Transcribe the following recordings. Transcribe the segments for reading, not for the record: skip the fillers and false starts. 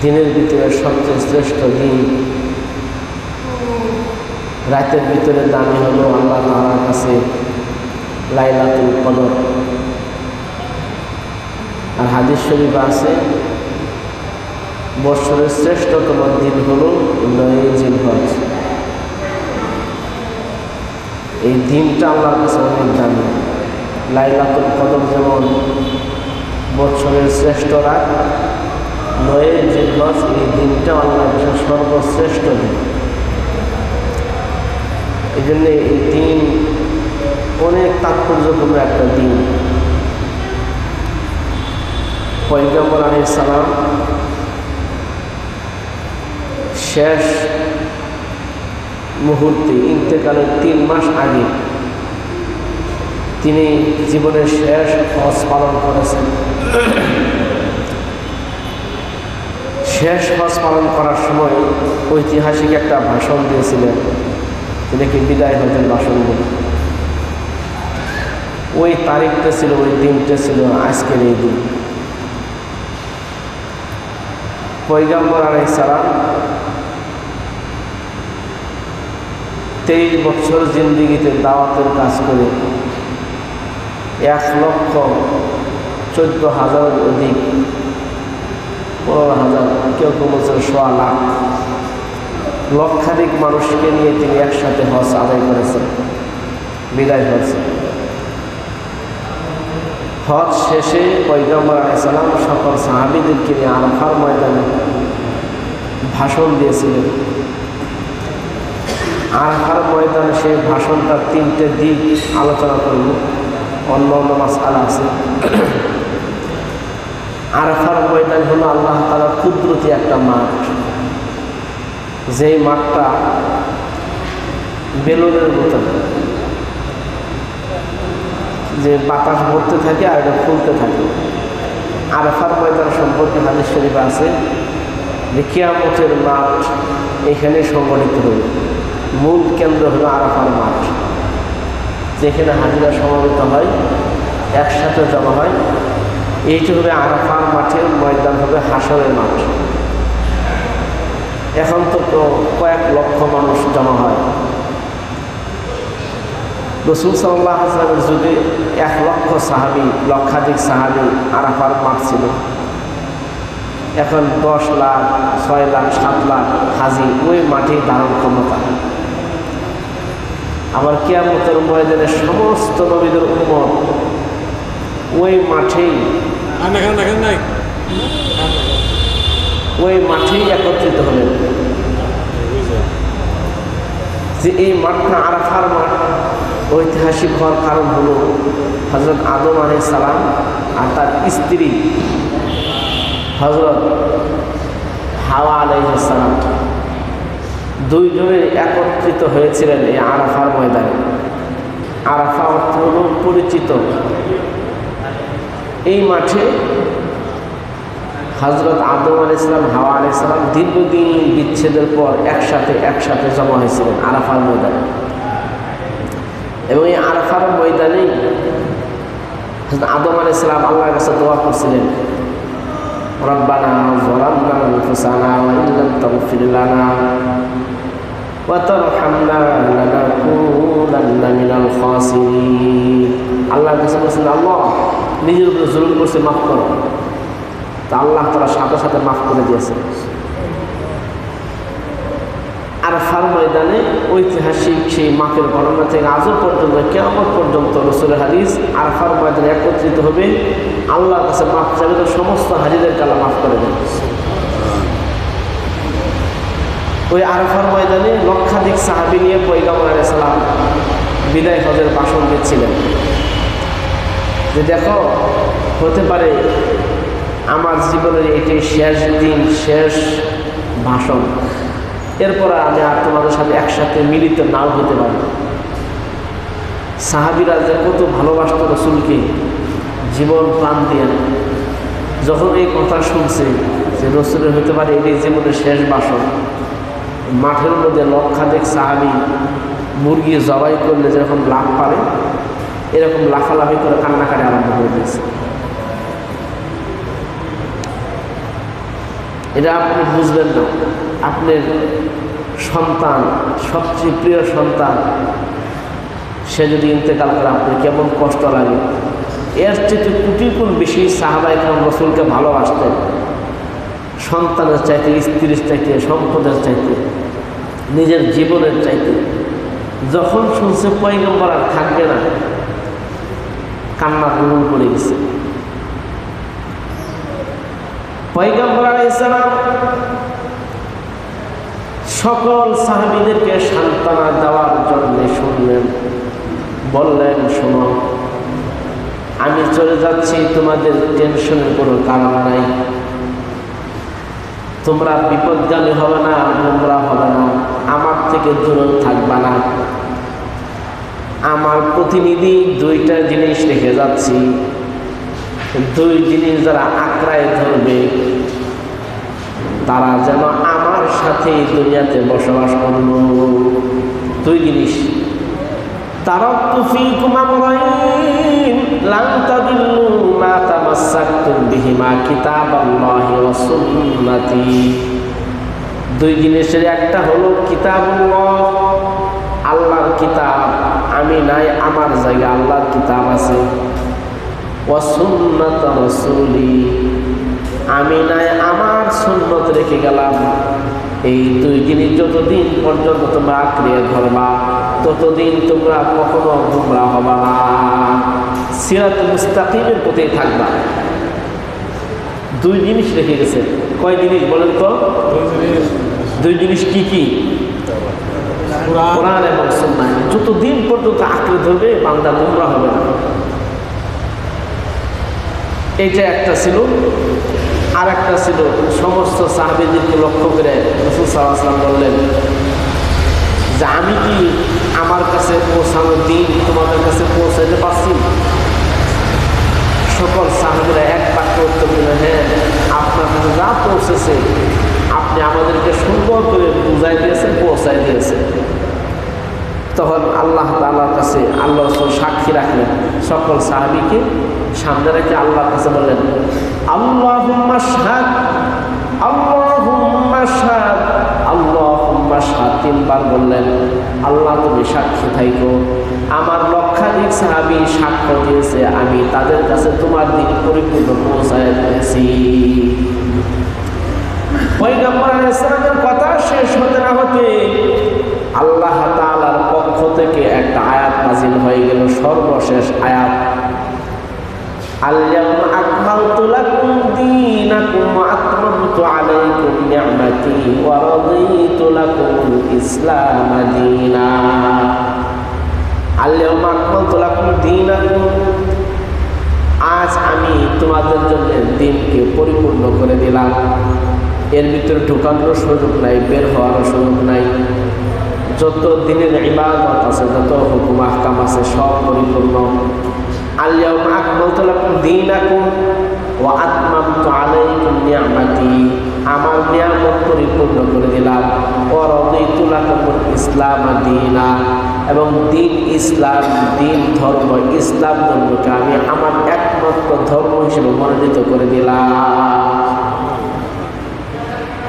দিনের ভিতরে সবচেয়ে শ্রেষ্ঠ দিন, রাতের ভিতরে দামি হলো আল্লাহ তাআলার কাছে লাইলাতুল কদর। আর হাদিস শরীফ আছে বৎসরের শ্রেষ্ঠতম দিন হলো 9 জিলহজ। এই দিনটা আল্লাহর কাছে অনেক দামি। লাইলাতুল কদর যেমন বৎসরের শ্রেষ্ঠ রাত, 9 জিলহজ এই দিনটা আল্লাহর কাছে সর্বশ্রেষ্ঠ দিন। এই জন্য এই দিন অনেক তাৎপর্যপূর্ণ একটা দিন। পয়গম্বর আলাইহিস সালাম শেষ মুহূর্তে ইন্তেকালের 3 মাস আগে তিনি জীবনের শেষ হজ পালন করেছেন। শেষ হজ পালন করার সময় ঐতিহাসিক একটা ভাষণ দিয়েছিলেন, যেটাকে বিদায় হজের ভাষণ বলে। ওই তারিখটা ছিল, ওই দিনটা ছিল আজকের এই দিন। পয়গম্বর আলাইহিস সালাম 23 বছর জিন্দিগিতে দাওয়াতের কাজ করে 1,14,000 অধিক, 15,000, কেউ কেউ বলছেন 1.25 লাখ, লক্ষাধিক মানুষকে নিয়ে তিনি একসাথে হজ আদায় করেছেন, বিদায় হজ। হজ শেষে পয়গম্বর আলাইহিস সালাম সকল সাহাবীদেরকে নিয়ে আরাফার ময়দানে ভাষণ দিয়েছিলেন। আরাফার ময়দানে সেই ভাষণটার 3টে দিক আলোচনা করব, অন্য অন্য মাসআলা আছে। আরাফার ময়দান হলো আল্লাহ তাআলার কুদরতি একটা মাঠ, যেই মাঠটা বেলুনের মতো, যে বাতাস ভরতে থাকে আর এটা ফুলতে থাকে। আরাফার ময়দান সম্পর্কে হাদিস শরীফ আছে যে কিয়ামতের মাঠ এখানে সংগঠিত হবে। মূল কেন্দ্র হলো আরাফার মাঠ, যেখানে হাজিরা সমবেত হয়, একসাথে জমা হয়। এইটি হবে আরাফার মাঠের ময়দান, হবে হাসরের মাঠ। এখন তো কয়েক লক্ষ মানুষ জমা হয়। রাসূল সাল্লাল্লাহু আলাইহি ওয়াসাল্লামের যুগে 1 লক্ষ সাহাবী, লক্ষাধিক সাহাবী আরাফার মাঠ ছিল। এখন 10 লাখ, 6 লাখ, 7 লাখ হাজি ওই মাঠে ধারণ ক্ষমতা। আবার কিয়ামতের ময়দানে সমস্ত নবীদের উম্মত ওই মাঠেই একত্রিত হলেন। যে এই মাঠটা আরাফার মাঠ ঐতিহাসিক হওয়ার কারণ হলো হযরত আদম আলাইহিস সালাম আর তার স্ত্রী হযরত হাওয়া আলাইহিস সালাম দুইজনে একত্রিত হয়েছিলেন এই আরাফার ময়দানে। আরাফা অর্থ হল পরিচিত। এই মাঠে হযরত আদম আলাইহিস সালাম, হাওয়া আলাইহিস সালাম দীর্ঘদিন বিচ্ছেদের পর একসাথে জমা হয়েছিলেন আরাফার ময়দানে। এবং এই আরাফার ময়দানে আদম আলাইহিস সালাম আল্লাহর কাছে দোয়া করছিলেন, রব্বানা যালামনা আনফুসানা ওয়া ইল্লাম তাগফির লানা ওয়া তারহামনা লানাকুনান্না মিনাল খাসিরিন। আল্লাহর কাছে বলছেন, আল্লাহ নিজের উপরে জুলুম করছে, মাফ করো। তা আল্লাহ তাআলা সাথে সাথে মাফ করে দিয়েছেন। আরাফার ময়দানে ঐতিহাসিক সেই মাপের ঘটনা থেকে আজও পর্যন্ত, কিয়ামত পর্যন্ত রাসূলের হাদিস, আরাফার ময়দানে একত্রিত হবে, আল্লাহর কাছে মাফ চাইবে, তো সমস্ত হাজিদেরকে আল্লাহ মাফ করে দেন। ওই আরাফার ময়দানে লক্ষাধিক সাহাবী নিয়ে পয়গম্বর আলাইহিস সালাম বিদায় হজের ভাষণ দিচ্ছিলেন, যে দেখো, হতে পারে আমার জীবনের এটি শেষ দিন, শেষ ভাষণ। এরপর আমি আর তোমাদের সাথে একসাথে মিলিত নাও হতে পারি। সাহাবীরা যে কত ভালোবাসত রাসূলকে, জীবন প্রাণ দিয়ে। যখন এই কথা শুনছে যে রাসূলের হতে পারে এটি জীবনের শেষ ভাষণ, মাঠের মধ্যে লক্ষাধিক সাহাবী মুরগি জবাই করলে যেরকম লাফ পারে, এরকম লাফালাফি করে কান্নাকাটি আরম্ভ করে দিয়েছে। এটা আপনি বুঝবেন না। আপনার সন্তান, সবচেয়ে প্রিয় সন্তান, সে যদি ইন্তেকাল করে আপনার কেমন কষ্ট লাগে। এর চেয়ে কোটি গুণ বেশি সাহাবায়ে কেরাম রাসূলকে ভালোবাসতেন, সন্তানের চাইতে, স্ত্রীর চাইতে, সম্পদের চাইতে, নিজের জীবনের চাইতে। যখন শুনছে পয়গম্বর আর থাকবে না, কান্না রুল করে গেছে। পয়গম্বর আলাইহিস সালাম সকল সাহাবীদেরকে সান্ত্বনা দেওয়ার জন্য শুনলেন, বললেন, শোনো, আমি চলে যাচ্ছি, তোমাদের টেনশনের কোনো কারণ নাই, তোমরা বিপদগামী হবে না, গোমরা হবে না, আমার থেকে দূরে থাকবা না। আমার প্রতিনিধি দুইটা জিনিস রেখে যাচ্ছি, দুই জিনিস যারা আঁকড়ায় ধরবে তারা যেন আমার সাথে দুনিয়াতে বসবাস করল। দুই জিনিস, তারাকতু ফীকুম আমরাইন লান তাদিল্লু মা তামাসসাকতুম বিহিমা কিতাবাল্লাহি ওয়া সুন্নতি। দুই জিনিসের একটা হলো কিতাবুল্লাহ, আল্লাহর কিতাব, আমি নাই, আমার জায়গায় আল্লাহর কিতাব আছে। ওয়া সুন্নাত রাসূলি, আমি নাই, আমার সুন্নত রেখে গেলাম। এই দুই জিনিস যতদিন পর্যন্ত তোমরা আঁকড়িয়ে ধরবা, ততদিন তোমরা কখনো গোমরা হবা না, সিরাত মুস্তাকিমের পথেই থাকবা। দুই জিনিস রেখে গেছে। কয় জিনিস বলেন তো? দুই জিনিস কি কি? কোরআন এবং সুন্নাহ। যতদিন পর্যন্ত আঁকড়ে ধরবে বান্দা গোমরা হবে না। এইটা একটা ছিল। আর একটা ছিল, সমস্ত সাহাবীদেরকে লক্ষ্য করে রাসূল সাল্লাল্লাহু আলাইহি ওয়াসাল্লাম বললেন যে আমি কি আমার কাছে পৌঁছানো দিন তোমাদের কাছে পৌঁছাইতে পারছি? সকল সাহাবীরা এক বাক্যে উত্তর দিলেন, হ্যাঁ, আপনার কাছে যা পৌঁছেছে আপনি আমাদেরকে সুন্দর করে বুঝাই দিয়েছেন, পৌঁছাই দিয়েছেন। তখন আল্লাহ তাআলার কাছে আল্লাহ রাসূল সাক্ষী রাখলেন, সকল সাহাবীকে সামনে রেখে আল্লাহর কাছে বললেন, আল্লাহুম্মা শাহাদ, আল্লাহুম্মা শাহাদ, আল্লাহুম্মা শাহাদ। তিনবার বললেন, আল্লাহ তুমি সাক্ষী থাইকো, আমার লক্ষাধিক সাহাবী সাক্ষ্য দিয়েছে আমি তাদের কাছে তোমার দিন পরিপূর্ণ পৌঁছায় দিয়েছি। পয়গম্বর আলাইহিস সালামের কথা শেষ হতে না হতে আল্লাহ তাআলার পক্ষ থেকে একটা আয়াত নাযিল হয়ে গেল, সর্বশেষ আয়াত, আল-ইয়াওমা আকমালতু লাকুম দীনাকুম ওয়া আতমামতু আলাইকুম নি'মাতি ওয়া রাদিতু লাকুমুল ইসলাম দীনা। আল-ইয়াওমা আকমালতু লাকুম দীনাকুম, আজ আমি তোমাদের জন্য দিনকে পরিপূর্ণ করে দিলাম। এর ভিতরে ঢোকানোর সুযোগ নাই, বের হওয়ার সুযোগ নাই। যত দিনের ইবাদত আছে, যত হুকুম আহকাম আছে, সব পরিপূর্ণ। আল-ইয়াওমা আকমালতু লাকুম দীনাকুম ওয়া আতমামতু আলাইকুম নি'মাতি, আমার নিয়ামত পরিপূর্ণ করে দিলাম। ওয়া রাদিতু লাকুমুল ইসলাম দীনা, এবং দিন ইসলাম, দিন ধর্ম, ইসলাম ধর্মকে আমি আমার একমাত্র ধর্ম হিসেবে মনোনীত করে দিলাম।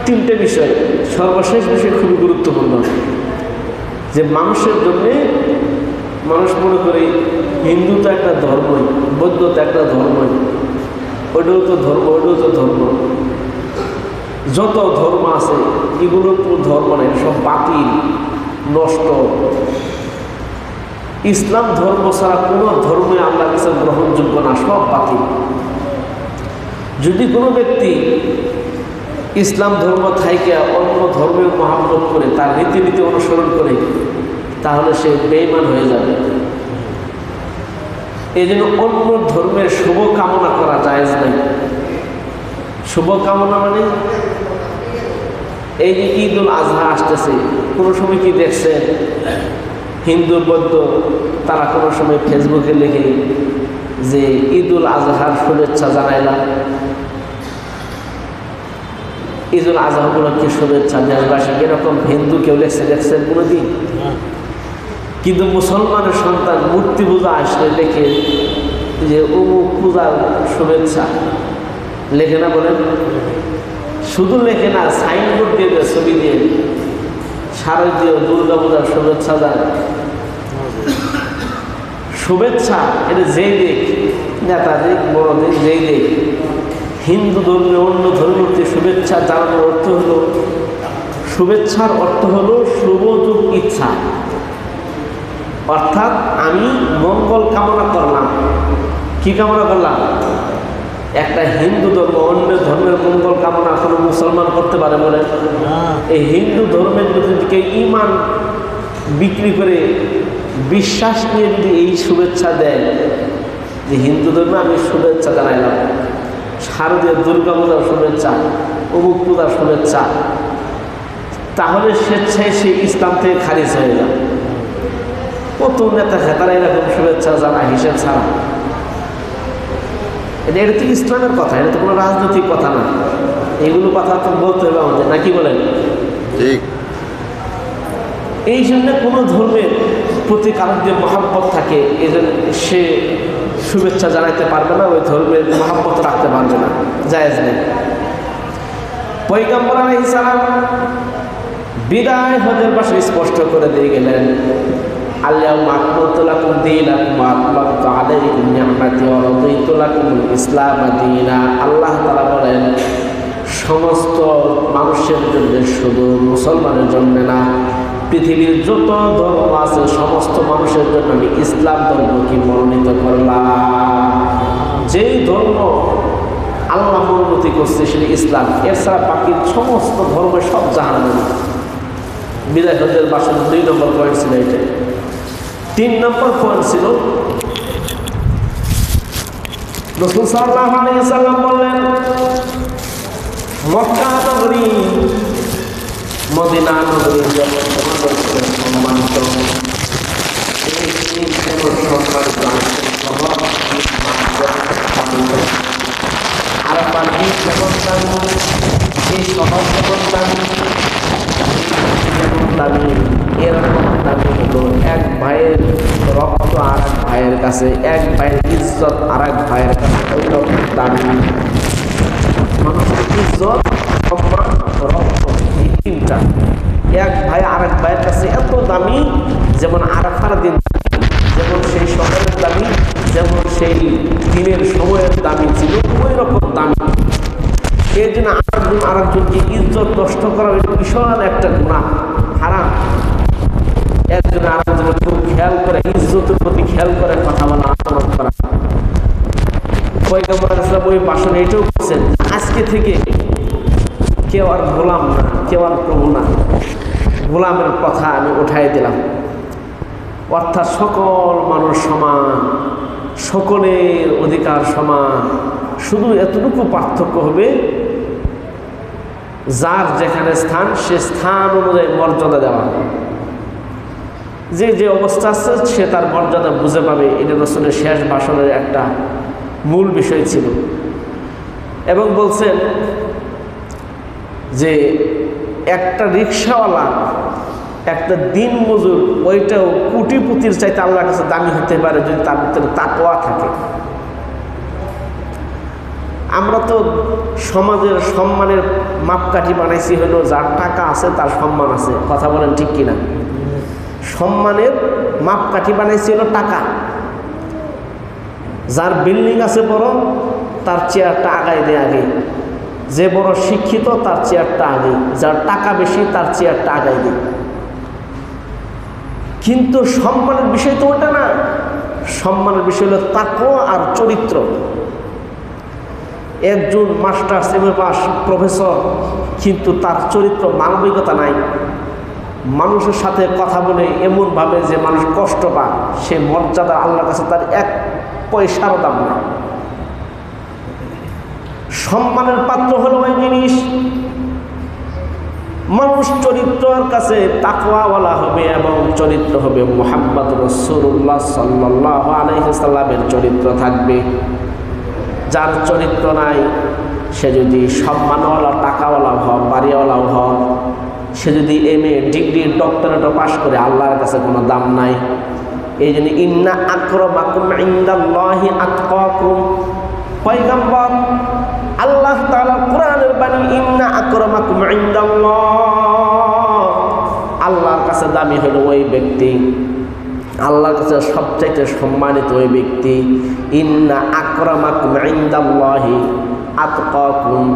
তিনটে বিষয়, সর্বশেষ বিষয় খুবই গুরুত্বপূর্ণ, যে মানুষের জন্যে মানুষ মনে করে হিন্দু তো একটা ধর্মই, বৌদ্ধ তো একটা ধর্মই, ওইটাও তো ধর্ম, ওইটাও তো ধর্ম। যত ধর্ম আছে এগুলো কোনো ধর্ম নেই, সব বাতিল, নষ্ট। ইসলাম ধর্ম ছাড়া কোনো ধর্মে আল্লাহর কাছে গ্রহণযোগ্য না, সব বাতিল। যদি কোনো ব্যক্তি ইসলাম ধর্ম থাইকে অন্য ধর্মের মহাব্বত করে, তার রীতিনীতি অনুসরণ করে, তাহলে সে বেঈমান হয়ে যাবে। এই জন্য অন্য ধর্মের শুভ কামনা করা জায়েজ নাই। শুভ কামনা মানে এই যে ঈদ উল আজহা আসতেছে, কোনো সময় কি দেখছেন হিন্দু বৌদ্ধ তারা কোনো সময় ফেসবুকে লিখে যে ঈদ উল আজহার শুভেচ্ছা জানাইলাম? ঈদ উল আজহা উপলক্ষে শুভেচ্ছা দেশবাসী, এরকম হিন্দু কেউ লেখছে দেখছেন কোনোদিন? কিন্তু মুসলমানের সন্তান মূর্তি পূজা আসলে লেখে যে অমুক পূজার শুভেচ্ছা, লেখে না? বলেন শুধু লেখে না, সাইনবোর্ড দিয়ে দেয়, ছবি দিয়ে, শারদীয় দুর্গা পূজার শুভেচ্ছা যায়। শুভেচ্ছা এটা যেই দিক, নেতা দিক, বড় দিক, যেই দিক, হিন্দু ধর্মে অন্য ধর্মীয় শুভেচ্ছা জানানোর অর্থ হলো, শুভেচ্ছার অর্থ হলো শুভযোগ ইচ্ছা, অর্থাৎ আমি মঙ্গল কামনা করলাম। কি কামনা করলাম? একটা হিন্দু ধর্ম অন্য ধর্মের মঙ্গল কামনা কোনো মুসলমান করতে পারে বলে? এই হিন্দু ধর্মের যদি ঈমান বিক্রি করে বিশ্বাস নিয়ে যদি এই শুভেচ্ছা দেয় যে হিন্দু ধর্মে আমি শুভেচ্ছা জানাইলাম, শারদীয় দুর্গা পূজার শুভেচ্ছা, অমুক পূজার শুভেচ্ছা, তাহলে স্বেচ্ছায় সে ইসলাম থেকে খারিজ হয়ে যায়। কত নেতা খেতারা এরকম শুভেচ্ছা জানা হিসেব ছাড়া। এটা তো ইসলামের কথা, এটা তো কোনো রাজনৈতিক কথা না। এগুলো কথা তো বলতে হবে আমাদের, নাকি বলেন? ঠিক। এই জন্য কোনো ধর্মের প্রতি কারোর যে মহাব্বত থাকে, এই জন্য সে শুভেচ্ছা জানাইতে পারবে না, ওই ধর্মের মহাব্বত রাখতে পারবে না, জায়েজ নেই। পয়গম্বর আলাইহিস সালাম বিদায় হজের পাশে স্পষ্ট করে দিয়ে গেলেন, আল-ইয়াওমা আকমালতু লাকুম দীনাকুম ওয়া আতমামতু আলাইকুম নি'মাতি ওয়া রাদিতু লাকুমুল ইসলাম দীনা। আল্লাহ তাআলা বলেন, সমস্ত মানুষের জন্য, শুধু মুসলমানের জন্য না, পৃথিবীর যত ধর্ম আছে সমস্ত মানুষের জন্য আমি ইসলাম ধর্মকে মনোনীত করলাম। যেই ধর্ম আল্লাহ মনোনীত করছে সেটা ইসলাম, এছাড়া বাকি সমস্ত ধর্ম সব জাহান্নামী। বিদায় হজের বাসন 2 নম্বর পয়েন্ট ছিল এটা। 3 নম্বর পয়েন্ট ছিল, রাসূল সাল্লাল্লাহু আলাইহি ওয়াসাল্লাম বললেন, মক্কা নগরী, মদিনা নগরী সম্মানিত, আরাফাত যেমন দামি, এরকম দামি হলো এক ভাইয়ের রক্ত আর এক ভাইয়ের কাছে, এক ভাইয়ের ইজ্জত আর এক ভাইয়ের কাছে ওই রকম দামি। মানুষের ইজ্জত, সম্মান, রক্ত, এই 3টা এক ভাই আর এক ভাইয়ের কাছে এত দামি, যেমন আরাফার দিন, যেমন সেই সময়ের দামি, যেমন সেই দিনের সময়ের দামি ছিল, ওই রকম দামি। এই জন্য আরেকজনকে ইজ্জত নষ্ট করা বিশাল একটা গুনাহ, হারাম। একজন আরেকজনের খুব খেয়াল করে, ইজ্জতের প্রতি খেয়াল করে কথা বলা, আচরণ করা। পয়গম্বর সাল্লাল্লাহু আলাইহি ওয়াসাল্লাম ওই ভাষণে এটাও বলছেন, আজকে থেকে কেউ আর গোলাম না, কেউ আর প্রভু না, গোলামের কথা আমি উঠাই দিলাম। অর্থাৎ সকল মানুষ সমান, সকলের অধিকার সমান, শুধু এতটুকু পার্থক্য হবে যার যেখানে স্থান, সে স্থান অনুযায়ী মর্যাদা দেওয়া। যে যে অবস্থা আছে সে তার মর্যাদা বুঝে পাবে। এটা রাসূলের শেষ ভাষণের একটা মূল বিষয় ছিল। এবং বলছেন যে একটা রিক্সাওয়ালা, একটা দিন মজুর, ওইটাও কোটিপতির চাইতে আল্লাহর কাছে দামি হতে পারে যদি তার ভিতরে তাকওয়া থাকে। আমরা তো সমাজের সম্মানের মাপকাঠি বানাইছি হলো যার টাকা আছে তার সম্মান আছে, কথা বলেন ঠিক কিনা? সম্মানের মাপকাঠি বানাইছি হলো টাকা। যার বিল্ডিং আছে বড়, তার চেয়ারটা আগায় দেয় আগে। যে বড় শিক্ষিত তার চেয়ারটা আগে, যার টাকা বেশি তার চেয়ারটা আগায় দেয়। কিন্তু সম্মানের বিষয় তো ওটা না, সম্মানের বিষয় হলো তাকওয়া আর চরিত্র। একজন মাস্টার্স, এমএ পাস, প্রফেসর, কিন্তু তার চরিত্র, মানবিকতা নাই। মানুষের সাথে কথা বলে এমনভাবে যে মানুষ কষ্ট পায়, সে মর্যাদা আল্লাহর কাছে তার 1 পয়সারও দাম না। সম্মানের পাত্র হলো ওই জিনিস, মানুষ চরিত্রের কাছে তাকওয়াওয়ালা হবে এবং চরিত্র হবে মুহাম্মদ রাসূলুল্লাহ সাল্লাল্লাহু আলাইহি ওয়াসাল্লামের চরিত্র থাকবে। যার চরিত্র নাই, সে যদি সম্মানওয়ালা, টাকাওয়ালা হন, বাড়িওয়ালাও হন, সে যদি এমএ ডিগ্রি ডক্টরেটও পাশ করে, আল্লাহর কাছে কোনো দাম নাই। এই জন্য ইন্না আকরামাকুম ইনদাল্লাহি আতকাকুম, পয়গম্বর আল্লাহ তাআলা কোরআনের বাণী, ইন্না দামি হলো ওই ব্যক্তি, আল্লাহর কাছে সবচাইতে সম্মানিত ওই ব্যক্তি। ইন্না আকরামাকুম ইনদাল্লাহি আতকাকুম,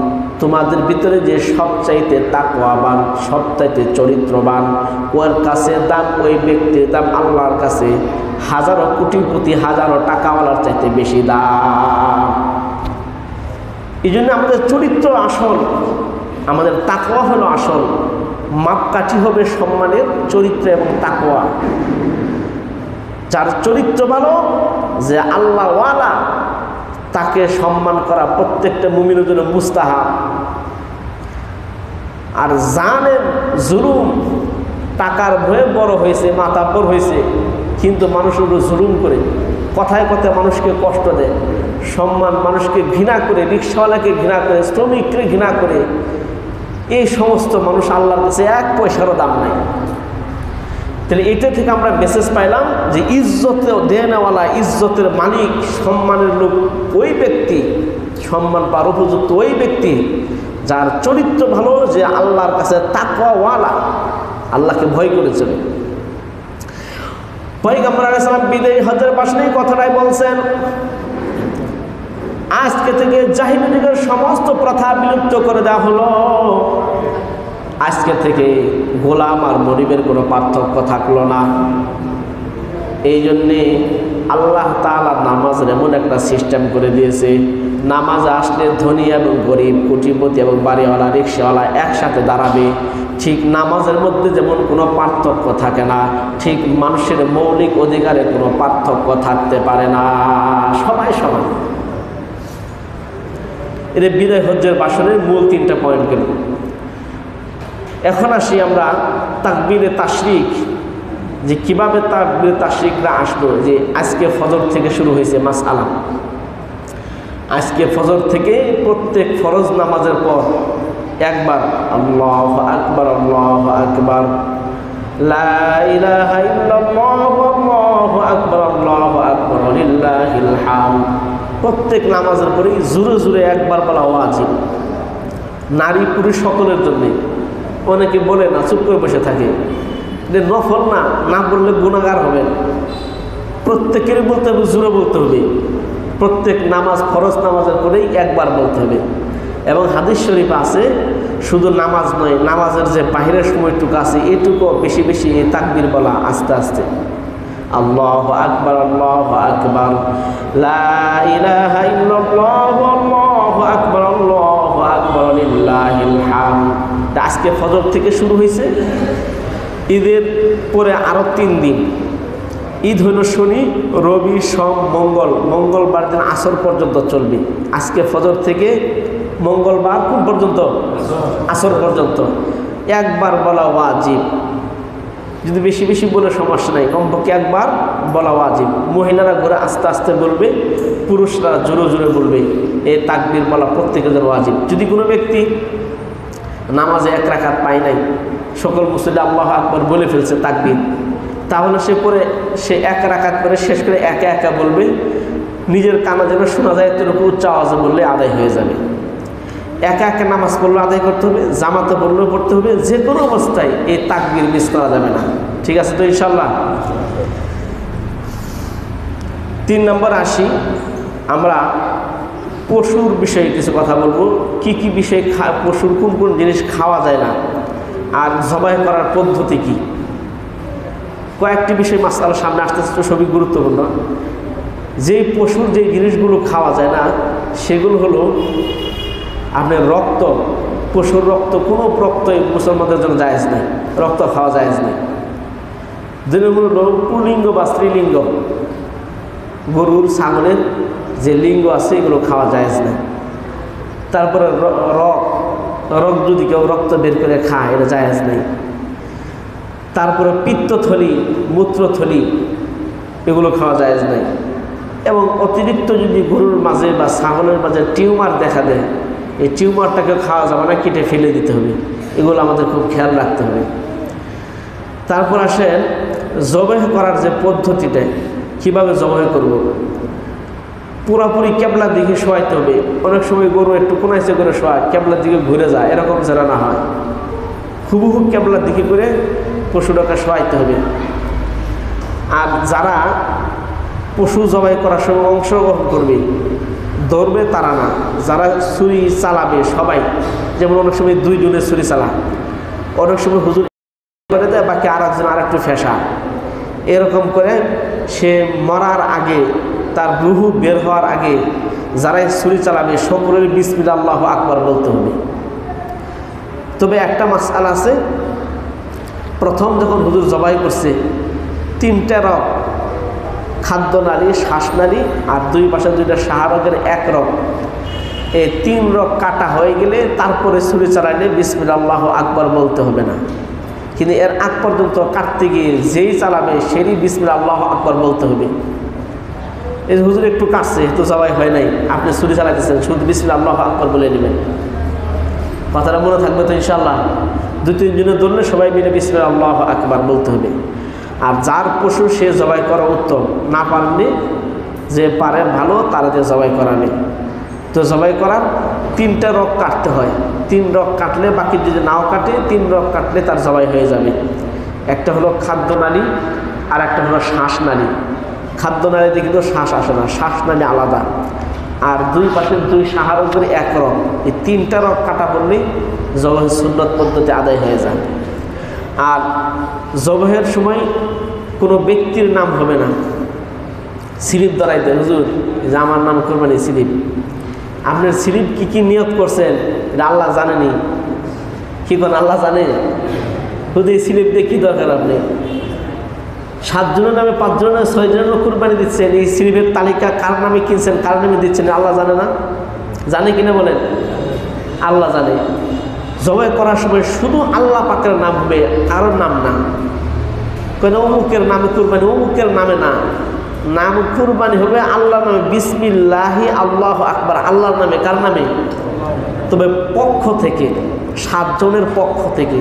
তোমাদের ভিতরে যে সবচাইতে তাকওয়াবান, সবচাইতে চরিত্রবান, ওর কাছে দাম, ওই ব্যক্তির দাম আল্লাহর কাছে হাজারো কোটিপতি, হাজারো টাকাওয়ালার চাইতে বেশি দাম। এই জন্য আমাদের চরিত্র আসল, আমাদের তাকওয়া হলো আসল। মাপকাঠি হবে সম্মানের চরিত্র এবং তাকওয়া। যার চরিত্র ভালো, যে আল্লাহওয়ালা, তাকে সম্মান করা প্রত্যেকটা মুমিনের জন্য মুস্তাহাব। আর জানের জুলুম, টাকার ভয়ে বড় হয়েছে, মাতাব্বর হয়েছে, কিন্তু মানুষের উপর জুলুম করে, কথায় কথায় মানুষকে কষ্ট দেয়, সম্মান, মানুষকে ঘৃণা করে, রিক্সাওয়ালাকে ঘৃণা করে, শ্রমিককে ঘৃণা করে, এই সমস্ত মানুষ আল্লাহর কাছে এক পয়সারও দাম নাই। তাহলে এটা থেকে আমরা মেসেজ পাইলাম যে ইজ্জতে দেনওয়ালা, ইজ্জতের মালিক, সম্মানের লোক ওই ব্যক্তি, সম্মান পাওয়ার উপযুক্ত ওই ব্যক্তি যার চরিত্র ভালো, যে আল্লাহর কাছে তাকওয়াওয়ালা, আল্লাহকে ভয় করে চলে। পয়গম্বর আলাইহিস সালাম বিদায়ী হজের ভাষণে কথাটাই বলছেন, আজকে থেকে জাহিলি যুগের সমস্ত প্রথা বিলুপ্ত করে দেওয়া হলো। আজকে থেকে গোলাম আর মনিবের কোনো পার্থক্য থাকলো না। এই জন্যে আল্লাহ তাআলা নামাজের এমন একটা সিস্টেম করে দিয়েছে, নামাজে আসলে ধনী এবং গরিব, কোটিপতি এবং বাড়িওয়ালা, রিক্সাওয়ালা একসাথে দাঁড়াবে। ঠিক নামাজের মধ্যে যেমন কোনো পার্থক্য থাকে না, ঠিক মানুষের মৌলিক অধিকারে কোনো পার্থক্য থাকতে পারে না, সবাই সমান। এর বিদায় হজ্জের ভাষণের মূল 3টা পয়েন্ট গেল। এখন আসি আমরা তাকবীরে তাশরিক, যে কিভাবে তাকবীরে তাশরিকরা আসলো। যে আজকে ফজর থেকে শুরু হয়েছে মাসআলা। আজকে ফজর থেকে প্রত্যেক ফরজ নামাজের পর একবার আল্লাহু আকবার, আল্লাহু আকবার, লা ইলাহা ইল্লাল্লাহু, আল্লাহু আকবার, আল্লাহু আকবার, লিল্লাহিল হামদ, প্রত্যেক নামাজের পরেই জোরে জোরে একবার বলা ওয়াজিব, নারী পুরুষ সকলের জন্য। অনেকে বলে না, চুপ করে বসে থাকে, যে নফল না, না বললে গুনাহগার হবেন। প্রত্যেকেরই বলতে হবে, জোরে বলতে হবে। প্রত্যেক নামাজ, ফরজ নামাজের পরেই একবার বলতে হবে। এবং হাদিস শরীফ আছে, শুধু নামাজ নয়, নামাজের যে বাহিরের সময়টুকু আছে এটুকু বেশি বেশি এই তাকবীর বলা, আস্তে আস্তে। আল্লাহু আকবার, আল্লাহু আকবার, লা ইলাহা ইল্লাল্লাহু, আল্লাহু আকবার, আল্লাহু আকবার, লিল্লাহিল হামদ। আজকে ফজর থেকে শুরু হয়েছে, ঈদের পরে আরো 3 দিন। ঈদ হইল শনি, রবি, সোম, মঙ্গল। মঙ্গলবার দিন আসর পর্যন্ত চলবে। আজকে ফজর থেকে মঙ্গলবার কোন পর্যন্ত? আসর পর্যন্ত একবার বলা ওয়াজিব। যদি বেশি বেশি বলে সমস্যা নাই, কমপক্ষে একবার বলা ওয়াজিব। মহিলারা ঘরে আস্তে আস্তে বলবে, পুরুষরা জোরে জোরে বলবে। এই তাকবীর বলা প্রত্যেকের জন্য ওয়াজিব। যদি কোনো ব্যক্তি নামাজে 1 রাকাত পায় নাই, সকল মুসল্লি আল্লাহু আকবার বলে ফেলছে তাকবীর, তাহলে সে 1 রাকাত করে শেষ করে একা একা বলবে, নিজের কানে যেন শোনা যায় এতটুকু উচ্চ আওয়াজে বললে আদায় হয়ে যাবে। একা একা নামাজ পড়লে আদায় করতে হবে, জামাতে পড়লেও পড়তে হবে। যে কোনো অবস্থায় এই তাকবীর মিস করা যাবে না। ঠিক আছে তো ইনশাল্লাহ? 3 নম্বর আসি, আমরা পশুর বিষয়ে কিছু কথা বলবো। কি কি বিষয়, পশুর কোন কোন জিনিস খাওয়া যায় না, আর জবাই করার পদ্ধতি কি। কয়েকটি বিষয় মাসআলা সামনে আসতেছে, সবই গুরুত্বপূর্ণ। যেই পশুর যে জিনিসগুলো খাওয়া যায় না সেগুলো হলো আপনার রক্ত। পশুর রক্ত, কোনো রক্তই মুসলমানদের জন্য জায়েজ নেই, রক্ত খাওয়া জায়েজ নেই। যেগুলো হলো পুলিঙ্গ বা স্ত্রীলিঙ্গ, গরুর, ছাগলের যে লিঙ্গ আছে এগুলো খাওয়া জায়েজ নেই। তারপরে রক যদি কেউ রক্ত বের করে খায়, এটা জায়েজ নেই। তারপরে পিত্তথলি, মূত্রথলি, এগুলো খাওয়া জায়েজ নেই। এবং অতিরিক্ত যদি গরুর মাঝে বা ছাগলের মাঝে টিউমার দেখা দেয়, এই টিউমারটাকে খাওয়া যাবে না, কেটে ফেলে দিতে হবে। এগুলো আমাদের খুব খেয়াল রাখতে হবে। তারপর আসেন জবাই করার যে পদ্ধতিটা, কীভাবে জবাই করব। পুরাপুরি কেবলার দিকে শোয়াইতে হবে। অনেক সময় গরু একটু কোনাইছে করে শোয়ায়, কেবলার দিকে ঘুরে যায়, এরকম যেন না হয়। হুবহু কেবলার দিকে করে পশুটাকে শোয়াইতে হবে। আর যারা পশু জবাই করার সময় অংশগ্রহণ করবে, ধরবে তারা না, যারা ছুরি চালাবে সবাই, যেমন অনেক সময় 2 জনের ছুরি চালা, অনেক সময় হুজুর করে দেয়, বাকি আর একজন আর একটু ফেঁসা, এরকম করে সে মরার আগে, তার রুহু বের হওয়ার আগে যারাই ছুরি চালাবে সকলের বিসমিল্লাহ আল্লাহু আকবার বলতে হবে। তবে একটা মাসআলা আছে, প্রথম যখন হুজুর জবাই করছে 3টা রগ, খাদ্যনালী, শ্বাসনালী আর 2 পাশে 2টা শাহরগের 1 রগ, এই 3 রগ কাটা হয়ে গেলে তারপরে ছুরি চালাইলে বিসমিল্লাহ আল্লাহু আকবার বলতে হবে না। কিন্তু এর আগ পর্যন্ত কাটতে গিয়ে যেই চালাবে সেই বিসমিল্লাহ আল্লাহু আকবার বলতে হবে। এই হুজুর একটু কাটছে, তো জবাই হয় নাই, আপনি ছুরি চালাইতেছেন, শুধু বিসমিল্লাহ আল্লাহু আকবার বলে নেবেন। কথাটা মনে থাকবে তো ইনশাআল্লাহ? 2-3 জনের ধরলে সবাই মিলে বিসমিল্লাহ আল্লাহু আকবার বলতে হবে। আর যার পশু সে জবাই করা উত্তম, না পারলে যে পারে ভালো তারা যে জবাই করাবে। তো জবাই করার 3টা রগ কাটতে হয়, 3 রগ কাটলে, বাকি যদি নাও কাটে 3 রগ কাটলে তার জবাই হয়ে যাবে। একটা হলো খাদ্যনালী আর একটা হলো শ্বাসনালী। খাদ্যনালীতে কিন্তু শ্বাস আসে না, শ্বাসনালী আলাদা। আর 2 পাশের 2 শাহরগের 1 রগ, এই 3টা রগ কাটা পড়লেই জবাহের সুন্নত পদ্ধতি আদায় হয়ে যায়। আর জবাহের সময় কোনো ব্যক্তির নাম হবে না, স্লিপ ধরাইতে, হুজুর যে আমার নাম কোরবানি স্লিপ, আপনার স্লিপ কি কি নিয়ত করছেন এটা আল্লাহ জানেনি, কি করেন আল্লাহ জানে? শুধু এই স্লিপ দিয়ে কী দরকার? আপনি 7 জনের নামে, 5 জনের নামে, 6 জনের নামে কুরবানি দিচ্ছেন, এই স্লিপের তালিকা কার নামে কিনছেন, কার নামে দিচ্ছেন আল্লাহ জানে না? জানে কিনা বলেন? আল্লাহ জানে। জবাই করার সময় শুধু আল্লাহ পাকের নাম হবে, কারোর নাম না। কেন অমুকের নামে কুরবানি, অমুকের নামে না, নাম কুরবানি হবে আল্লাহর নামে, বিসমিল্লাহি আল্লাহু আকবার, আল্লাহর নামে। কার নামে? তবে পক্ষ থেকে, 7 জনের পক্ষ থেকে,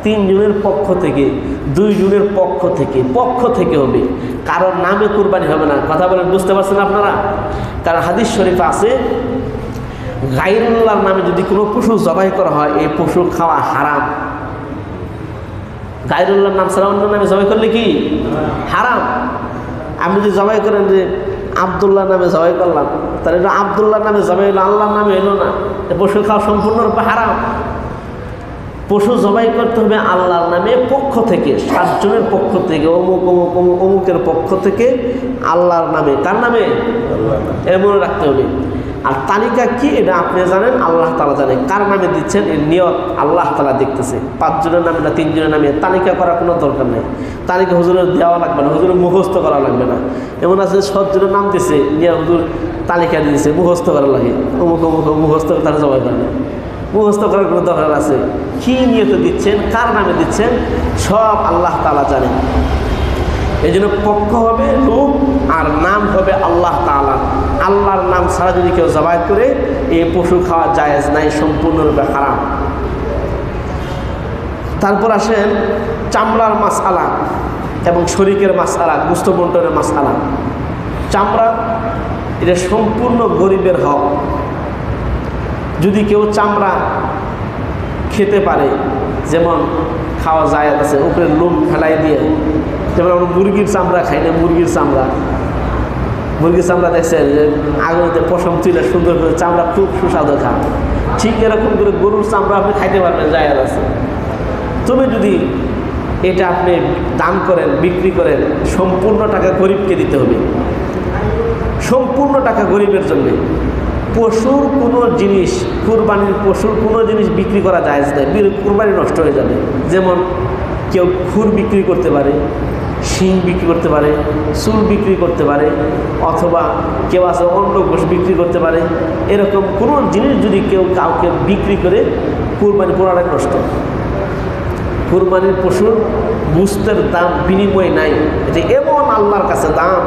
3 জনের পক্ষ থেকে, 2 জনের পক্ষ থেকে হবে, কারোর নামে কুরবানি হবে না। কথা বলেন, বুঝতে পারছেন আপনারা? কারণ হাদিস শরীফে আছে, গায়রুল্লাহর নামে যদি কোনো পশু জবাই করা হয়, এই পশু খাওয়া হারাম। গায়রুল্লাহর নাম ছাড়া অন্য নামে জবাই করলে কি হারাম? আপনি যদি জবাই করেন যে আব্দুল্লাহ নামে জবাই করলাম, তাহলে এটা আব্দুল্লাহ নামে জবাই হলো, আল্লাহর নামে এলো না, পশু খাওয়া সম্পূর্ণরূপে হারাম। পশু জবাই করতে হবে আল্লাহর নামে, পক্ষ থেকে, 7 জনের পক্ষ থেকে, অমুক অমুক অমুক অমুকের পক্ষ থেকে, আল্লাহর নামে। কার নামে? এমন রাখতে হবে। আর তালিকা কি এটা আপনি জানেন, আল্লাহ তাআলা জানে। কার নামে দিচ্ছেন এর নিয়ত আল্লাহ তাআলা দেখতেছে। 5 জনের নামে না 3 জনের নামে তালিকা করার কোনো দরকার নেই। তালিকা হুজুরের দেওয়া লাগবে না, হুজুরের মুখস্থ করা লাগবে না। এমন আছে 7 জনের নাম দিচ্ছে, নিয়ে হুজুর তালিকা দিয়েছে, মুখস্থ করা লাগে, অমুক অমুক মুখস্থ তারা জবাই করে না। মুখস্থ করার কোনো দরকার আছে? কি নিয়ত দিচ্ছেন, কার নামে দিচ্ছেন, সব আল্লাহ তাআলা জানেন। এই জন্য পক্ষ হবে লোক, আর নাম হবে আল্লাহ তাআলা। আল্লাহর নাম ছাড়া যদি কেউ জবাই করে, এই পশু খাওয়া জায়েজ নাই, সম্পূর্ণরূপে হারাম। তারপর আসেন চামড়ার মাসআলা এবং শরীকের মাসআলা, গোশত বন্টনের মাসআলা। চামড়া এটা সম্পূর্ণ গরিবের হক। যদি কেউ চামড়া খেতে পারে, যেমন খাওয়া জায়েজ আছে, উপরে লোম ফেলাই দিয়ে, যেমন আমরা মুরগির চামড়া খাই না, মুরগির চামড়া দেখছেন যে আগুনতে পশম তুলে সুন্দর করে চামড়া খুব সুস্বাদু খান, ঠিক এরকম করে গরুর চামড়া আপনি খাইতে পারবেন, জায়েজ আছে। তবে যদি এটা আপনি দান করেন, বিক্রি করেন, সম্পূর্ণ টাকা গরিবকে দিতে হবে, সম্পূর্ণ টাকা গরিবের জন্যে। পশুর কোনো জিনিস, কুরবানির পশুর কোনো জিনিস বিক্রি করা জায়েজ নয়, কুরবানি নষ্ট হয়ে যাবে। যেমন কেউ খুর বিক্রি করতে পারে, শিং বিক্রি করতে পারে, চুল বিক্রি করতে পারে, অথবা কেউ আছে অন্য গোশ বিক্রি করতে পারে। এরকম কোনো জিনিস যদি কেউ কাউকে বিক্রি করে, কুরবানি পুরাটাই নষ্ট। কুরবানির পশুর গোশতের দাম বিনিময় নাই, এটা এমন আল্লাহর কাছে দাম।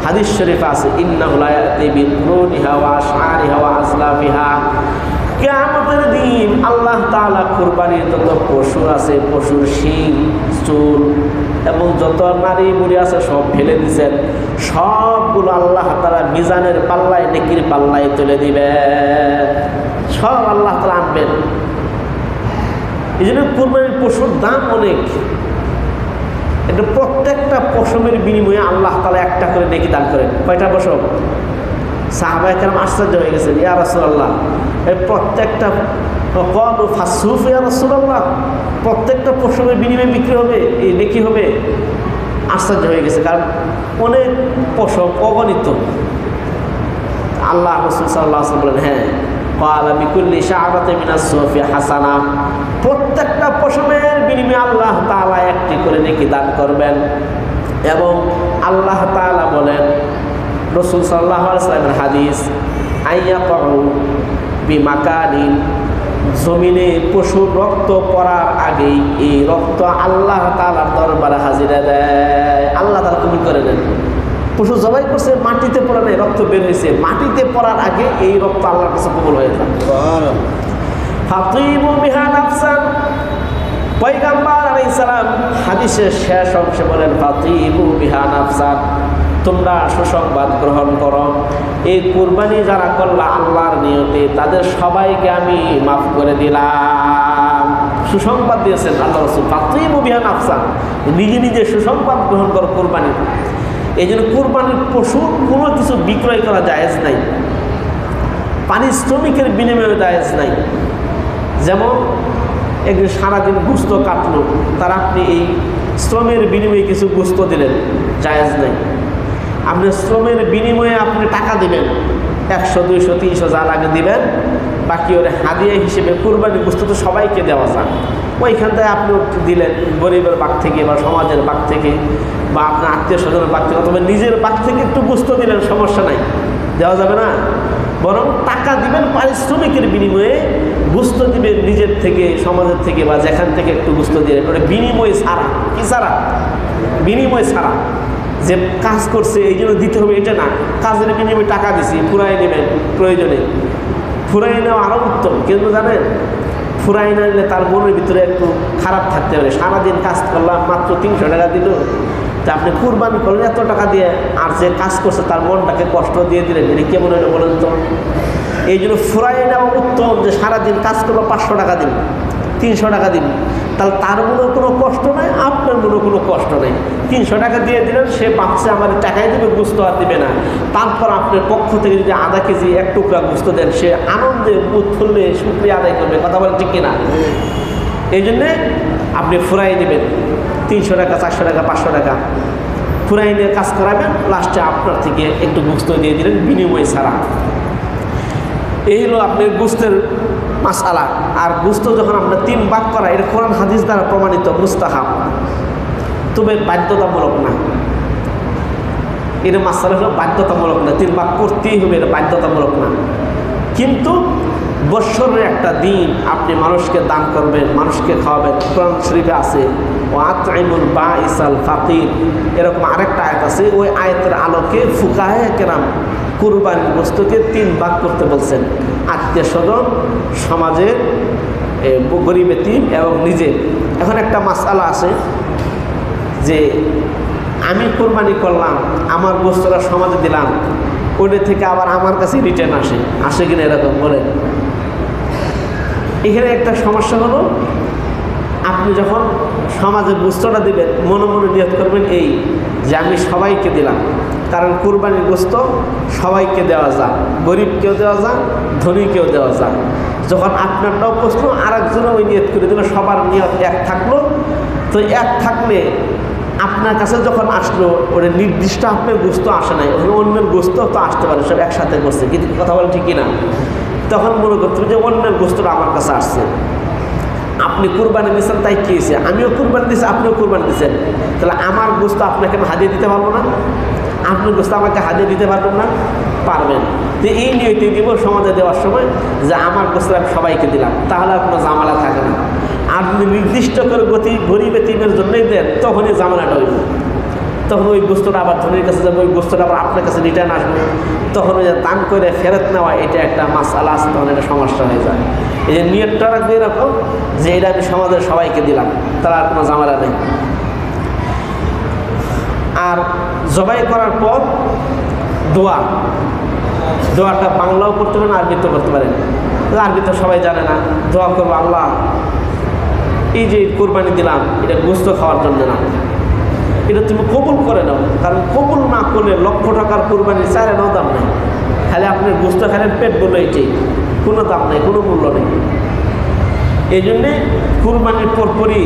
হাদিস শরীফে আছে, ইন্নাহু লা ইয়াতি বিকুরুনিহা ওয়া আশআরিহা ওয়া আসলাফিহা। কিয়ামতের দিন আল্লাহ তাআলা কুরবানির যত পশু আছে, পশুর শিং, চুল এবং যত নারী বুড়ি আছে সব ফেলে দিয়েছেন, সবগুলো আল্লাহ তাআলা মিজানের পাল্লায়, নেকির পাল্লায় তুলে দিবেন, সব আল্লাহ তাআলা আনবেন। এই জন্য কুরবানির পশুর দাম অনেক। এটা প্রত্যেকটা পশমের বিনিময়ে আল্লাহ তাআলা একটা করে নেকি দান করেন। কয়টা পশম? সাহাবায়ে কেরাম আশ্চর্য হয়ে গেছেন, ইয়া রাসূলুল্লাহ, এই প্রত্যেকটা ক্বালু ফাসুফ ইয়া রাসূলুল্লাহ, প্রত্যেকটা পশমের বিনিময়ে বিক্রি হবে, এই নেকি হবে? আশ্চর্য হয়ে গেছে, কারণ অনেক পশম অগণিত। আল্লাহ রাসূল সাল্লাল্লাহু আলাইহি ওয়াসাল্লাম বলেন, হ্যাঁ, ক্বালা বিকুল্লি শা'রাতিন মিনাস সুফি হাসানা, প্রত্যেকটা পশমের বিনিময়ে আল্লাহ তাআলা একটি করে নেকি দান করবেন। এবং আল্লাহ তাআলা বলেন, রাসূল সাল্লাল্লাহু আলাইহি ওয়াসাল্লামের হাদিস, আইয়াকাউ বিমাকানিন, জমিনে পশুর রক্ত পড়ার আগেই এই রক্ত আল্লাহ তাআলার দরবারে হাজিরা দেয়, আল্লাহ তাআলা কবুল করে নেন। পশু জবাই করছে, মাটিতে পড়া নেই, রক্ত বের হয়েছে, মাটিতে পড়ার আগে এই রক্ত আল্লাহর কাছে কবুল হয়ে যায়। ফাতিবু বিহা নাফসান, পয়গম্বর আলাইহিস সালাম হাদিসের শেষ অংশে বলেন, ফাতিবু বিহা নাফসান, তোমরা সুসংবাদ গ্রহণ করো, এই কুরবানি যারা করলা আল্লাহর নিয়তে তাদের সবাইকে আমি মাফ করে দিলাম। সুসংবাদ দিয়েছেন আল্লাহ রাসূল, ফাতিবু বিহা নাফসান, নিজে নিজে সুসংবাদ গ্রহণ করো কুরবানি। এই জন্য কুরবানির পশু কোনো কিছু বিক্রয় করা জায়েজ নাই, পারিশ্রমিকের বিনিময়ে জায়েজ নাই। যেমন একদিন সারাদিন গোশত কাটলো, তার আপনি এই শ্রমের বিনিময়ে কিছু গোশত দিলেন, জায়েজ নাই। আপনি শ্রমের বিনিময়ে আপনি টাকা দিবেন, 100, 200, 300 যা লাগে দিবেন, বাকি ওরে হাদিয়া হিসেবে কুরবানি গোশত তো সবাইকে দেওয়া যায়, ওইখান থেকে আপনি দিলেন গরিবের বাগ থেকে বা সমাজের বাগ থেকে বা আপনার আত্মীয় স্বজনের বাগ থেকে অথবা নিজের বাগ থেকে একটু গোশত দিলেন, সমস্যা নাই, দেওয়া যাবে না। বরং টাকা দিবেন পারিশ্রমিকের বিনিময়ে, গোশত দিবেন নিজের থেকে, সমাজের থেকে বা যেখান থেকে একটু গোশত দিলেন, ওটা বিনিময় ছাড়া। কি ছাড়া? বিনিময় ছাড়া। যে কাজ করছে এই জন্য দিতে হবে এটা না, কাজের বিনিময়ে টাকা দিছি, ফুরাই নেবেন প্রয়োজনে, ফুরাই নেওয়া আরও উত্তম। কিন্তু জানেন, ফুরাই না নিলে তার মনের ভিতরে একটু খারাপ থাকতে পারে, সারাদিন কাজ করলাম মাত্র 300 টাকা দিল, তা আপনি কুরবানি করলেন এত টাকা দিয়ে, আর যে কাজ করছে তার মনটাকে কষ্ট দিয়ে দিলেন, এটা কেমন হলো বলেন তো? এই জন্য ফুরাই নেওয়া উত্তম, যে সারাদিন কাজ করবো 500 টাকা দিন, 300 টাকা দিন, তাহলে তার মনেও কোনো কষ্ট নাই, আপনার মনেও কোনো কষ্ট নেই। 300 টাকা দিয়ে দিলেন, সে ভাবছে আমার টাকাই দেবে, গোশত আর দিবে না। তারপর আপনার পক্ষ থেকে যদি আধা কেজি 1 টুকরা গোশত দেন, সে আনন্দে উৎফুল্লে শুকরিয়া আদায় করবে, কথা বলেন ঠিক কিনা? এই জন্যে আপনি ফুরাই দেবেন, 300 টাকা, 400 টাকা, 500 টাকা ফুরাই নিয়ে কাজ করাবেন, লাস্টে আপনার থেকে একটু গোশত দিয়ে দিলেন বিনিময় ছাড়া। এই হলো আপনার গোশতের মাসআলা। আর গোশত যখন আমরা 3 ভাগ করা, এটা কোরআন হাদিস দ্বারা প্রমাণিত মুস্তাহাব, তবে বাধ্যতামূলক না। এটা মাসআলা হলো বাধ্যতামূলক না, 3 ভাগ করতেই হবে, এটা বাধ্যতামূলক না। কিন্তু বৎসরের একটা দিন আপনি মানুষকে দান করবেন, মানুষকে খাওয়াবেন। কোরআন শরীফে আছে, ওয়াতইমুল বাঈসাল ফাকির, এরকম আরেকটা আয়াত আছে। ওই আয়াতের আলোকে ফুকাহে কেরাম কুরবানির গোশতকে 3 ভাগ করতে বলছেন, আত্মীয় স্বজন, সমাজের গরিব এতিম এবং নিজে। এখন একটা মাসআলা আছে যে আমি কুরবানি করলাম, আমার গোশতটা সমাজে দিলাম, ওটা থেকে আবার আমার কাছে রিটার্ন আসে কিনা এরকম বলেন। এখানে একটা সমস্যা হলো, আপনি যখন সমাজে গোশতটা দিবেন, মনে মনে নিয়ত করবেন এই যে আমি সবাইকে দিলাম, কারণ কুরবানির গোশত সবাইকে দেওয়া যায়, গরিবকেও দেওয়া যায়, ধনীকেও দেওয়া যায়। যখন আপনারটাও প্রশ্ন, আর একজনও ওই নিয়ত করে দিল, সবার নিয়ত এক থাকলো, তো এক থাকলে আপনার কাছে যখন আসলো, ওটা নির্দিষ্ট আপনার গোশত আসে নাই, ওখানে অন্যের গোশত তো আসতে পারে, সব একসাথে করছে, কিন্তু কথা বলে ঠিকই না। তখন মনে করতে হবে যে অন্যের গোশতটা আমার কাছে আসছে। আপনি কুরবানি দিয়েছেন, তাই কী হয়েছে? আমিও কুরবানি দিয়েছি, আপনিও কুরবানি দিয়েছেন, তাহলে আমার গোশত আপনাকে আমি হাদিয়া দিতে পারবো না? আপনার গোশত আমাকে হাদিয়া দিতে পারবেন না? পারবেন। তো এই নিয়তে দিব সমাজে দেওয়ার সময় যে আমার গোশত আমি সবাইকে দিলাম, তাহলে আর কোনো ঝামেলা থাকে না। আপনি নির্দিষ্ট করে গরিব এতিমের জন্যই দেন, তখনই ঝামেলাটা হইব। তখন ওই গোশতটা আবার ধনীর কাছে যাবে, ওই গোশতটা আবার আপনার কাছে রিটার্ন আসবে, তখন ওই যে দান করে ফেরত নেওয়া, এটা একটা মাসআলা আছে, তখন এটা সমস্যা হয়ে যায়। এই যে নিয়তটা রাখবে এরকম যে এটা আমি সমাজের সবাইকে দিলাম, তার আর কোনো ঝামেলা নেই। আর জবাই করার পর দোয়াটা বাংলাও করতে পারেন, আরবিতেও করতে পারেন। আরবি তো সবাই জানে না, দোয়া করবো, আল্লাহ এই যে কোরবানি দিলাম, এটা গোশত খাওয়ার জন্য না, এটা তুমি কবুল করে নাও, কারণ কবুল না করলে লক্ষ টাকার কোরবানির চার আনাও দাম নেই, খালি আপনার গোস্ত খালেন পেট বললো এটাই, কোনো দাম নেই, কোনো মূল্য নেই। এই জন্যে কুরবানির পরপরই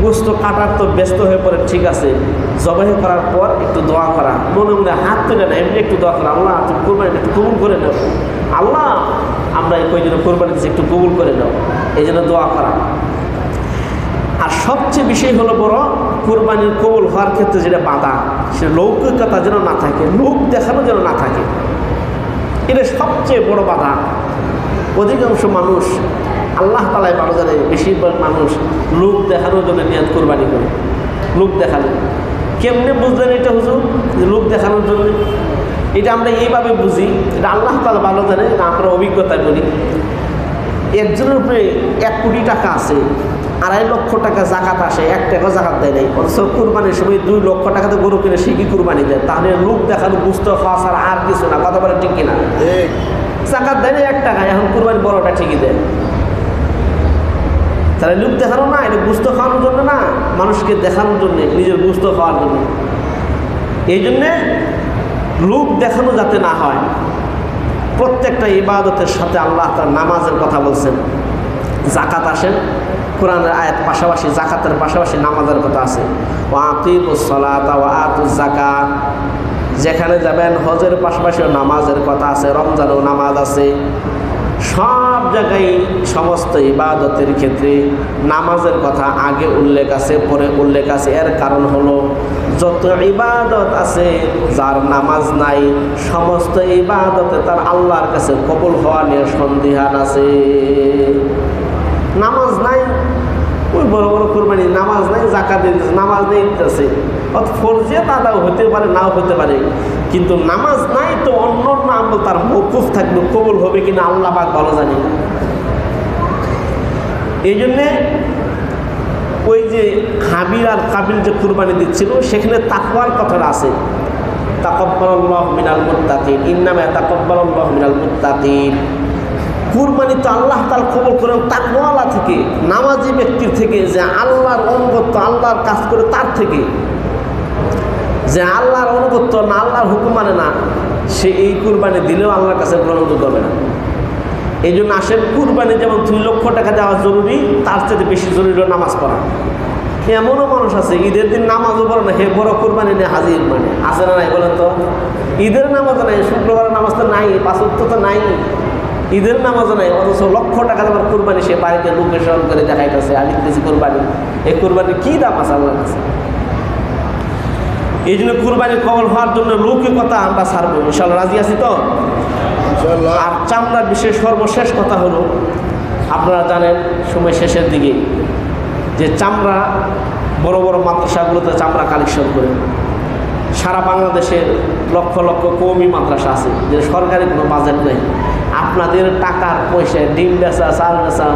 গোস্ত কাটার তো ব্যস্ত হয়ে পড়ে, ঠিক আছে, জবাই করার পর একটু দোয়া করা, মনে মনে হাত তুলে না, এমনি একটু দোয়া করা, আল্লাহ তুমি কুরবানিটা একটু কবুল করে নাও, আল্লাহ আমরা এই কয়েকজন কোরবানি দিচ্ছি একটু কবুল করে নাও, এই জন্য দোয়া করা। আর সবচেয়ে বিষয় হলো বড়, কোরবানির কবুল হওয়ার ক্ষেত্রে যেটা বাধা, সেটা লৌকিকতা যেন না থাকে, লোক দেখানো যেন না থাকে, এটা সবচেয়ে বড় বাধা। অধিকাংশ মানুষ আল্লাহ তাআলাই ভালো জানে, বেশিরভাগ মানুষ লোক দেখানোর জন্য নিয়ত কোরবানি করে। লোক দেখানো কেমনে বুঝলেন এটা হুজুর, যে লোক দেখানোর জন্য? এটা আমরা এইভাবে বুঝি, এটা আল্লাহ তাআলা ভালো জানে, আমরা অভিজ্ঞতায় বলি। একজনের উপরে 1 কোটি টাকা আছে, 2.5 লক্ষ টাকা জাকাত আসে, 1 টাকাও জাকাত দেয় নাই, অথচ কুরবানির সময় 2 লক্ষ টাকাতে গরু কিনে সে কি কুরবানি দেয়? তাহলে লোক দেখানো বুঝতে খাওয়া ছাড়া আর কিছু না, কথা বলে ঠিক কিনা? জাকাত দেয় না 1 টাকা, এখন কুরবানি বড়টা ঠিকই দেয়। তাহলে লোক দেখানো না, এটা গুস্ত খাওয়ানোর জন্য না, মানুষকে দেখানোর জন্যে, নিজের গুস্ত খাওয়ার জন্য। এই জন্যে লোক দেখানো যাতে না হয়। প্রত্যেকটা ইবাদতের সাথে আল্লাহ তার নামাজের কথা বলছেন। জাকাত আসেন, কোরআনের আয়াত পাশাপাশি জাকাতের পাশাপাশি নামাজের কথা আছে। ওয়া আকিমুস সালাতা ওয়া আতুজ যাকাত, যেখানে যাবেন হজের পাশাপাশি নামাজের কথা আছে, রমজানেও নামাজ আছে। সব জায়গায় সমস্ত ইবাদতের ক্ষেত্রে নামাজের কথা আগে উল্লেখ আছে, পরে উল্লেখ আছে। এর কারণ হলো যত ইবাদত আছে, যার নামাজ নাই, সমস্ত ইবাদতে তার আল্লাহর কাছে কবুল হওয়া নিয়ে সন্দিহান আছে। নামাজ নাই, ওই বড় বড় কোরবানি, নামাজ নাই, জাকাত দিতেছে, নামাজ নেই দিতেছে, অত ফরজিয়াত আদাও হতে পারে, নাও হতে পারে, কিন্তু নামাজ নাই তো অন্য নাম তার মওকুফ থাকবে, কবুল হবে কিনা আল্লাহ পাক ভালো জানে। এই জন্যে ওই যে হাবিল আর কাবিল যে কুরবানি দিচ্ছিল, সেখানে তাকওয়ার কথাটা আছে। তাকাব্বালাল্লাহু মিনাল মুত্তাকিন, ইন্নামা তাকাব্বালাল্লাহু মিনাল মুত্তাকিন। কুরবানি তো আল্লাহ তাআলা কবুল করেন তাকওয়ালা থেকে, নামাজি ব্যক্তির থেকে, যে আল্লাহর অনুগত্য, আল্লাহর কাজ করে তার থেকে। যে আল্লাহর অনুগত্য না, আল্লাহর হুকুম মানে না, সে এই কুরবানি দিলেও আল্লাহর কাছে গ্রহণযোগ্য হবে না। এই জন্য আসেন, কুরবানি যেমন 2 লক্ষ টাকা দেওয়া জরুরি, তার চেয়ে বেশি জরুরি হলো নামাজ পড়া। এমনও মানুষ আছে ঈদের দিন নামাজও পড়ে না, হে বড় কুরবানি নিয়ে হাজির, মানে আছে না নাই বলেন তো? ঈদের নামাজও নাই, শুক্রবারের নামাজ তো নাই, 5 ওয়াক্ত তো নাই, ঈদের নামাজও নাই, অথচ লক্ষ টাকা দেওয়ার কুরবানি সে বাড়িতে লোকেশন করে দেখাইতেছে, আমি দিতেছি কুরবানি। এই কুরবানির কী দাম আছে আল্লাহর কাছে? এই জন্য কুরবানি কবুল হওয়ার জন্য লৌকিকতা আমরা ছাড়বো, ইনশাআল্লাহ। রাজি আছি তো? আর চামড়ার বিশেষ সর্বশেষ কথা হলো, আপনারা জানেন সময় শেষের দিকে যে চামড়া বড় বড় মাদ্রাসাগুলোতে চামড়া কালেকশন করে। সারা বাংলাদেশের লক্ষ লক্ষ কওমি মাদ্রাসা আছে, যে সরকারি কোনো বাজেট নেই। আপনাদের টাকার পয়সায় ডিম বেচা, চাল বেচা,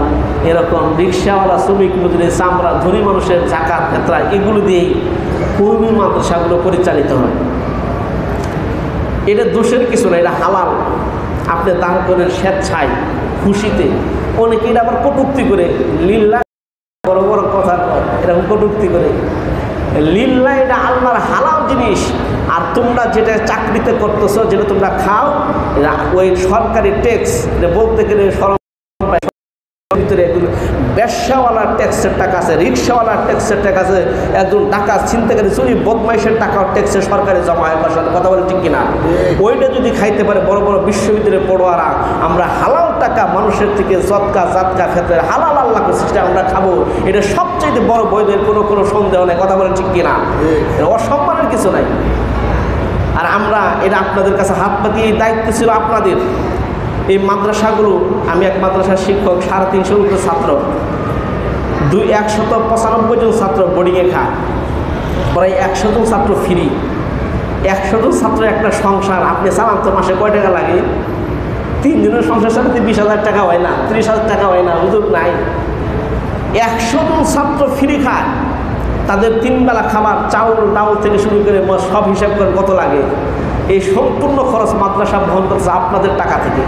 এরকম রিক্সাওয়ালা, শ্রমিক মজুরি, চামড়া, ধনী মানুষের জাকাত ফেতরা, এগুলো দিয়েই কওমি মাদ্রাসাগুলো পরিচালিত হয়। এটা দোষের কিছু না, এটা হালাল। আপনি দান করেন স্বেচ্ছায়, খুশিতে। অনেকে এটা আবার কটূক্তি করে, লিল্লাহ, বড় বড় কথা এরকম কটূক্তি করে। লিল্লাহ এটা আল্লাহর হালাল জিনিস, আর তোমরা যেটা চাকরিতে করতেছ, যেটা তোমরা খাও, ওই সরকারি ট্যাক্স, বলতে গেলে ভিতরে ব্যবসাওয়ালার ট্যাক্সের টাকা আছে, রিক্সাওয়ালার ট্যাক্সের টাকা আছে, একজন টাকা ছিনতাইকারী, চুরি বদমাইশের টাকাও ট্যাক্সে সরকারি জমা হয়। কথা বলে ঠিক কিনা? ওইটা যদি খাইতে পারে বড় বড় বিশ্ববিদ্যালয়ের পড়ুয়ারা, আমরা হালাল টাকা মানুষের থেকে সদকা জাতকা ক্ষেত্রে হালাল আল্লাহ করছি, আমরা খাবো, এটা সবচেয়ে বড় বৈধ, কোনো সন্দেহ নেই। কথা বলে ঠিক কিনা? অসম্মানের কিছু নাই। আর আমরা এটা আপনাদের কাছে হাত পাতি, এই দায়িত্ব ছিল আপনাদের। এই মাদ্রাসাগুলো, আমি এক মাদ্রাসার শিক্ষক, 350 উপরে ছাত্র, 195 জন ছাত্র বোর্ডিংয়ে খায়, প্রায় 100 জন ছাত্র ফ্রি। 100 জন ছাত্র একটা সংসার, আপনি চালান তো মাসে কয় টাকা লাগে? 3 দিনের সংসার সাথে 20,000 টাকা হয় না, 30,000 টাকা হয় না, হুজুর নাই। 100 জন ছাত্র ফ্রি খায়, তাদের 3 বেলা খাবার, চাউল ডাউল থেকে শুরু করে সব হিসাব করে কত লাগে। এই সম্পূর্ণ খরচ মাদ্রাসা বহন করছে আপনাদের টাকা থেকে।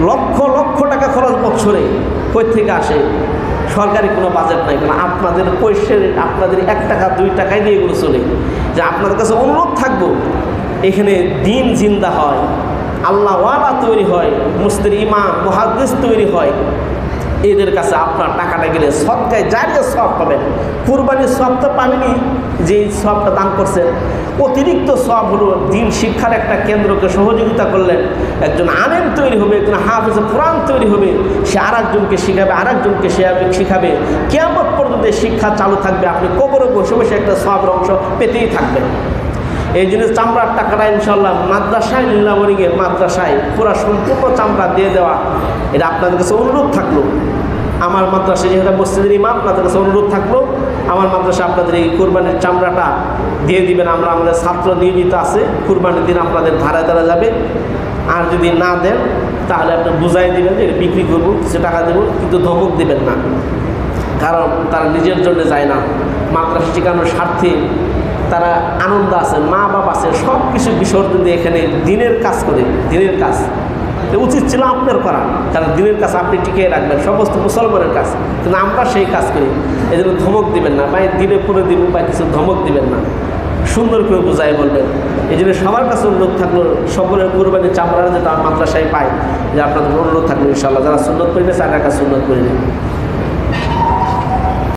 লক্ষ লক্ষ টাকা খরচ বছরে কই থেকে আসে? সরকারি কোনো বাজেট নাই, কারণ আপনাদের পয়সার আপনাদের 1 টাকা 2 টাকায় দিয়ে এগুলো চলে। যে আপনাদের কাছে অনুরোধ থাকবো, এখানে দিন জিন্দা হয়, আল্লাহ ওয়ালা তৈরি হয়, মুস্তার ইমাম মুহাদ্দিস তৈরি হয়, এদের কাছে আপনার টাকাটা গেলে সদকায় জারিয়া সব পাবেন। কুরবানির সব তো পাবেনই, যে সবটা দান করছেন, অতিরিক্ত সব হলো দিন শিক্ষার একটা কেন্দ্রকে সহযোগিতা করলেন, একজন আলেম তৈরি হবে, একজন হাফেজ কোরআন তৈরি হবে, সে আরেকজনকে শিখাবে, আরেকজনকে শিখাবে, কিয়ামত পর্যন্ত শিক্ষা চালু থাকবে, আপনি কবরে বসে বসে একটা সবের অংশ পেতেই থাকবেন। এই জন্য চামড়ার টাকাটা ইনশাল্লাহ মাদ্রাসায় লীলামণিকে মাদ্রাসায় পুরা সম্পূর্ণ চামড়া দিয়ে দেওয়া, এটা আপনাদের কাছে অনুরোধ থাকলো। আমার মাদ্রাসায় যেহেতু মসজিদের ইমাম, আপনাদের কাছে অনুরোধ থাকলো, আমার মাদ্রাসা আপনাদের এই কুরবানির চামড়াটা দিয়ে দিবেন। আমরা আমাদের ছাত্র নিয়মিত আছে, কুরবানির দিন আপনাদের ধারে ধারে যাবে। আর যদি না দেন তাহলে আপনি বুঝাই দিবেন যে এটা বিক্রি করবো, কিছু টাকা দেবো, কিন্তু ধমক দিবেন না, কারণ তারা নিজের জন্য যায় না, মাদ্রাসা শেখানোর স্বার্থে তারা আনন্দ আছে, মা বাবা আছে, সব কিছু বিসর্জন দিয়ে এখানে দিনের কাজ করে। দিনের কাজ উচিত ছিল আপনার করা, কারণ দিনের কাজ আপনি টিকিয়ে রাখবেন, সমস্ত মুসলমানের কাজ, কিন্তু আমরা সেই কাজ করি। এই জন্য ধমক দিবেন না, বা দিনে করে দিব বা কিছু ধমক দিবেন না, সুন্দর করে বোঝাই বলবেন। এই জন্য সবার কাছে অনুরোধ থাকলো, সকলের কুরবানির চামড়া যেটা মাদ্রাসায় পায়, যে আপনাদের অনুরোধ থাকলো ইনশাআল্লাহ যারা সুন্নত করিবে তার কাছে সুন্নত করে নেবেন।